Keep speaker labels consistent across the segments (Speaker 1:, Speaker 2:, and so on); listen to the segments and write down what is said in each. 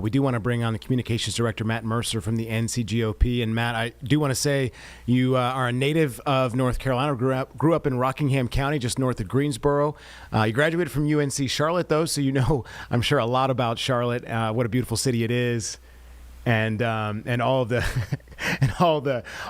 Speaker 1: We do want to bring on the communications director, Matt Mercer from the NCGOP. And Matt, I do want to say you are a native of North Carolina, grew up in Rockingham County, just north of Greensboro. You graduated from UNC Charlotte, though, so you know, I'm sure, a lot about Charlotte, what a beautiful city it is. And all of the and all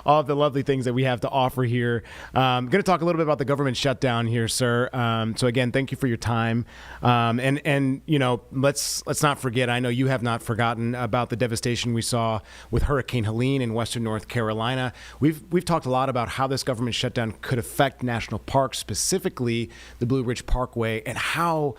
Speaker 1: of the lovely things that we have to offer here. I'm going to talk a little bit about the government shutdown here, sir. So again, thank you for your time. And you know, let's not forget. I know you have not forgotten about the devastation we saw with Hurricane Helene in western North Carolina. We've talked a lot about how this government shutdown could affect national parks, specifically the Blue Ridge Parkway, and how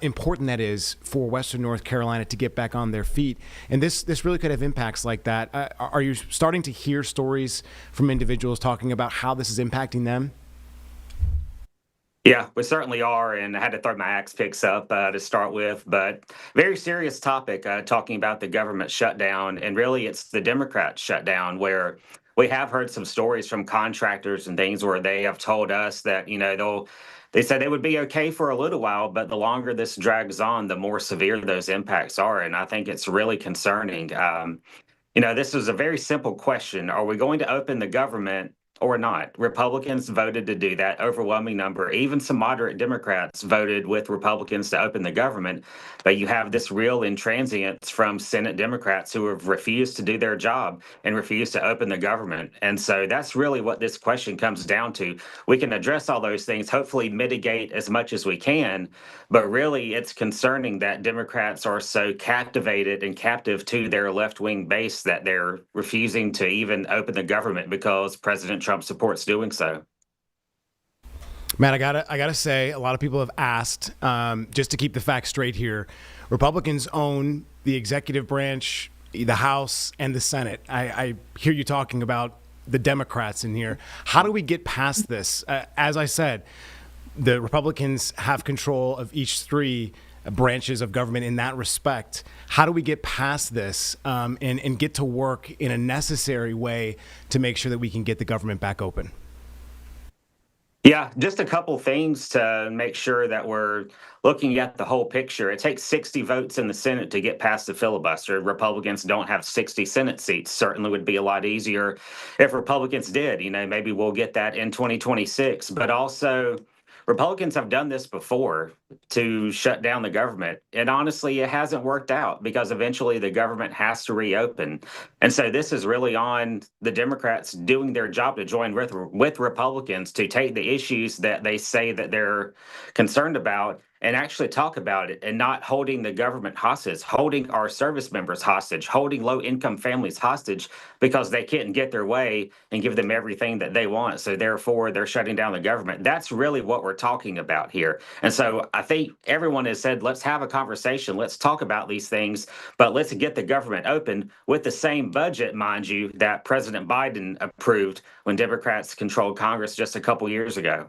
Speaker 1: important that is for western North Carolina to get back on their feet. And this really could have impacts like that. Are you starting to hear stories from individuals talking about how this is impacting them?
Speaker 2: Yeah, we certainly are, and I had to throw my axe picks up to start with, but very serious topic, talking about the government shutdown, and really it's the Democrat shutdown, where we have heard some stories from contractors and things where they have told us that, you know, they said they would be okay for a little while, but the longer this drags on, the more severe those impacts are, and I think it's really concerning. You know, this is a very simple question. Are we going to open the government or not? Republicans voted to do that, overwhelming number. Even some moderate Democrats voted with Republicans to open the government. But you have this real intransience from Senate Democrats who have refused to do their job and refused to open the government. And so that's really what this question comes down to. We can address all those things, hopefully mitigate as much as we can. But really, it's concerning that Democrats are so captivated and captive to their left-wing base that they're refusing to even open the government because President Trump supports doing so.
Speaker 1: Matt, I gotta say, a lot of people have asked, just to keep the facts straight here, Republicans own the executive branch, the House, and the Senate. I hear you talking about the Democrats in here. How do we get past this? As I said, the Republicans have control of each three branches of government in that respect. How do we get past this and get to work in a necessary way to make sure that we can get the government back open?
Speaker 2: Yeah, just a couple things to make sure that we're looking at the whole picture. It takes 60 votes in the Senate to get past the filibuster. Republicans don't have 60 Senate seats. Certainly would be a lot easier if Republicans did. You know, maybe we'll get that in 2026. But also, Republicans have done this before to shut down the government. And honestly, it hasn't worked out because eventually the government has to reopen. And so this is really on the Democrats doing their job to join with Republicans to take the issues that they say that they're concerned about and actually talk about it, and not holding the government hostage, holding our service members hostage, holding low-income families hostage because they couldn't get their way and give them everything that they want. So therefore, they're shutting down the government. That's really what we're talking about here. And so I think everyone has said, let's have a conversation. Let's talk about these things, but let's get the government open with the same budget, mind you, that President Biden approved when Democrats controlled Congress just a couple years ago.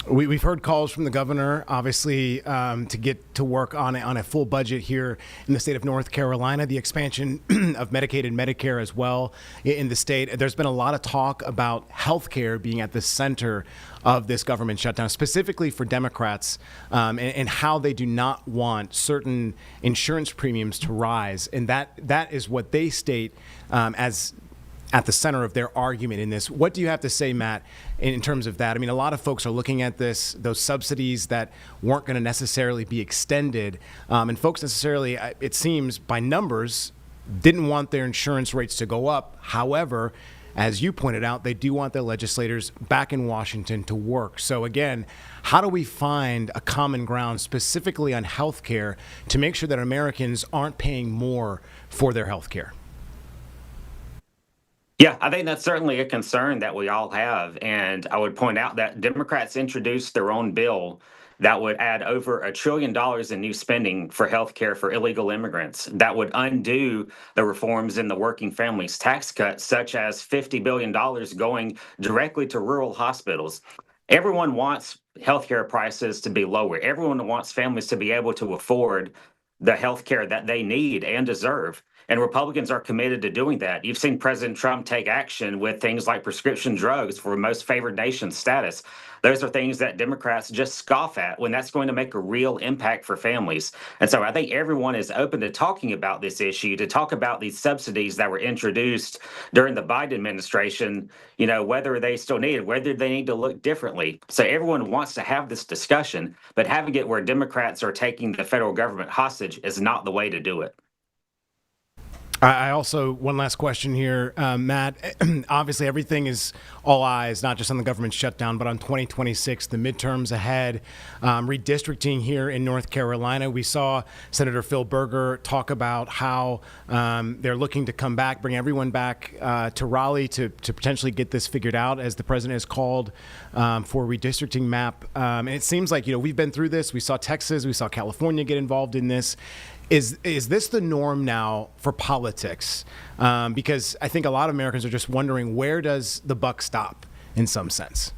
Speaker 1: We've heard calls from the governor, obviously, to get to work on a full budget here in the state of North Carolina, the expansion of Medicaid and Medicare as well in the state. There's been a lot of talk about health care being at the center of this government shutdown, specifically for Democrats, and how they do not want certain insurance premiums to rise. And that is what they state as at the center of their argument in this. What do you have to say, Matt, in terms of that? I mean, a lot of folks are looking at those subsidies that weren't going to necessarily be extended, and folks necessarily, it seems by numbers, didn't want their insurance rates to go up. However, as you pointed out, they do want their legislators back in Washington to work. So again, how do we find a common ground specifically on health care to make sure that Americans aren't paying more for their health care?
Speaker 2: Yeah, I think that's certainly a concern that we all have. And I would point out that Democrats introduced their own bill that would add over $1 trillion in new spending for health care for illegal immigrants. That would undo the reforms in the working families tax cuts, such as $50 billion going directly to rural hospitals. Everyone wants healthcare prices to be lower. Everyone wants families to be able to afford the health care that they need and deserve. And Republicans are committed to doing that. You've seen President Trump take action with things like prescription drugs for most favored nation status. Those are things that Democrats just scoff at when that's going to make a real impact for families. And so I think everyone is open to talking about this issue, to talk about these subsidies that were introduced during the Biden administration, whether they still need it, whether they need to look differently. So everyone wants to have this discussion, but having it where Democrats are taking the federal government hostage is not the way to do it.
Speaker 1: I also, one last question here, Matt. Obviously, everything is all eyes, not just on the government shutdown, but on 2026, the midterms ahead, redistricting here in North Carolina. We saw Senator Phil Berger talk about how they're looking to come back, bring everyone back to Raleigh to potentially get this figured out, as the president has called for redistricting map. And it seems like, we've been through this. We saw Texas, we saw California get involved in this. Is this the norm now for politics? Because I think a lot of Americans are just wondering, where does the buck stop in some sense?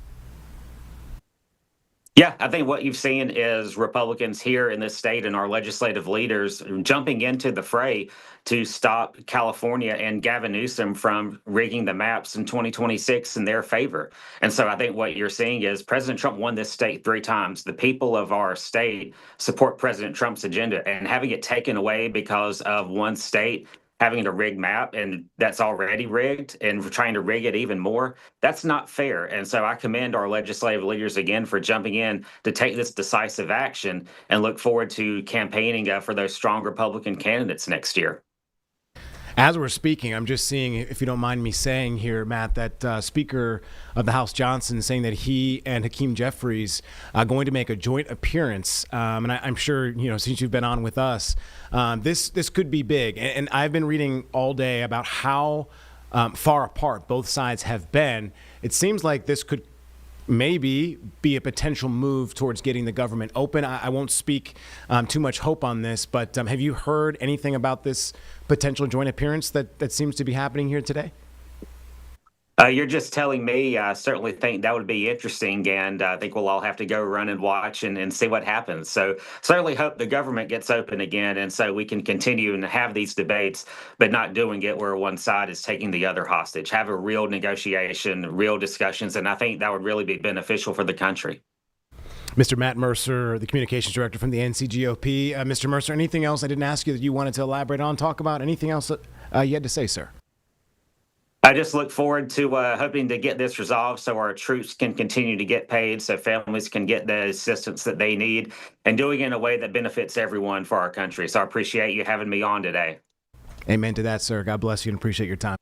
Speaker 2: Yeah, I think what you've seen is Republicans here in this state and our legislative leaders jumping into the fray to stop California and Gavin Newsom from rigging the maps in 2026 in their favor. And so I think what you're seeing is President Trump won this state 3 times. The people of our state support President Trump's agenda, and having it taken away because of one state having a rigged map, and that's already rigged, and trying to rig it even more, that's not fair. And so I commend our legislative leaders again for jumping in to take this decisive action, and look forward to campaigning for those strong Republican candidates next year.
Speaker 1: As we're speaking, I'm just seeing, if you don't mind me saying here, Matt, that Speaker of the House Johnson saying that he and Hakeem Jeffries are going to make a joint appearance. And I'm sure, since you've been on with us, this could be big. And I've been reading all day about how far apart both sides have been. It seems like this could maybe be a potential move towards getting the government open. I won't speak too much hope on this, but have you heard anything about this potential joint appearance that seems to be happening here today?
Speaker 2: You're just telling me. I certainly think that would be interesting, and I think we'll all have to go run and watch and see what happens. So certainly hope the government gets open again, and so we can continue and have these debates, but not doing it where one side is taking the other hostage. Have a real negotiation, real discussions, and I think that would really be beneficial for the country.
Speaker 1: Mr. Matt Mercer, the communications director from the NCGOP. Mr. Mercer, anything else I didn't ask you that you wanted to elaborate on, talk about? Anything else that you had to say, sir?
Speaker 2: I just look forward to hoping to get this resolved so our troops can continue to get paid, so families can get the assistance that they need, and doing it in a way that benefits everyone for our country. So I appreciate you having me on today.
Speaker 1: Amen to that, sir. God bless you, and appreciate your time.